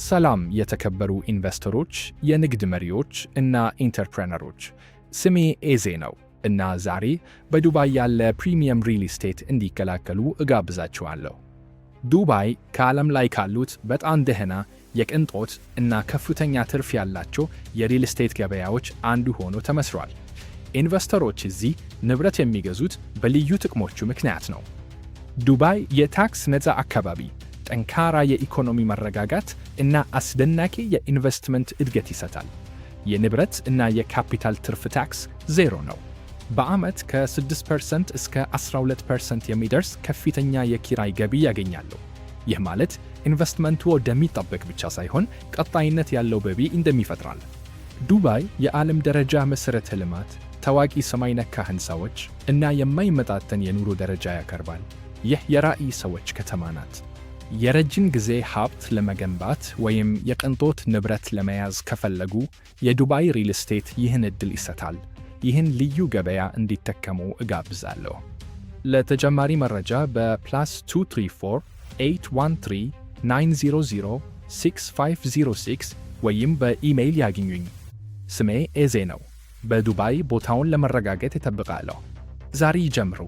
ሰላም የተከበሩ ኢንቨስተሮች፣ የንግድ መሪዎች እና ኢንተርፕረነሮች፣ ስሜ ኤዜ ነው እና ዛሬ በዱባይ ያለ ፕሪሚየም ሪል ስቴት እንዲቀላቀሉ እጋብዛችኋለሁ። ዱባይ ከዓለም ላይ ካሉት በጣም ደህና የቅንጦት እና ከፍተኛ ትርፍ ያላቸው የሪል ስቴት ገበያዎች አንዱ ሆኖ ተመስሯል። ኢንቨስተሮች እዚህ ንብረት የሚገዙት በልዩ ጥቅሞቹ ምክንያት ነው። ዱባይ የታክስ ነፃ አካባቢ፣ ጠንካራ የኢኮኖሚ መረጋጋት እና አስደናቂ የኢንቨስትመንት እድገት ይሰጣል። የንብረት እና የካፒታል ትርፍ ታክስ ዜሮ ነው። በዓመት ከ6% እስከ 12% የሚደርስ ከፍተኛ የኪራይ ገቢ ያገኛሉ። ይህ ማለት ኢንቨስትመንቱ ወደሚጠበቅ ብቻ ሳይሆን ቀጣይነት ያለው ገቢ እንደሚፈጥራል። ዱባይ የዓለም ደረጃ መሠረተ ልማት፣ ታዋቂ ሰማይ ነካ ሕንፃዎች እና የማይመጣጠን የኑሮ ደረጃ ያቀርባል። ይህ የራዕይ ሰዎች ከተማ ናት። የረጅም ጊዜ ሀብት ለመገንባት ወይም የቅንጦት ንብረት ለመያዝ ከፈለጉ የዱባይ ሪል ስቴት ይህን ዕድል ይሰጣል። ይህን ልዩ ገበያ እንዲጠቀሙ እጋብዛለሁ። ለተጨማሪ መረጃ በ+234 813 900 6506 ወይም በኢሜይል ያግኙኝ። ስሜ ኤዜ ነው። በዱባይ ቦታውን ለመረጋገጥ እጠብቃለሁ። ዛሬ ይጀምሩ።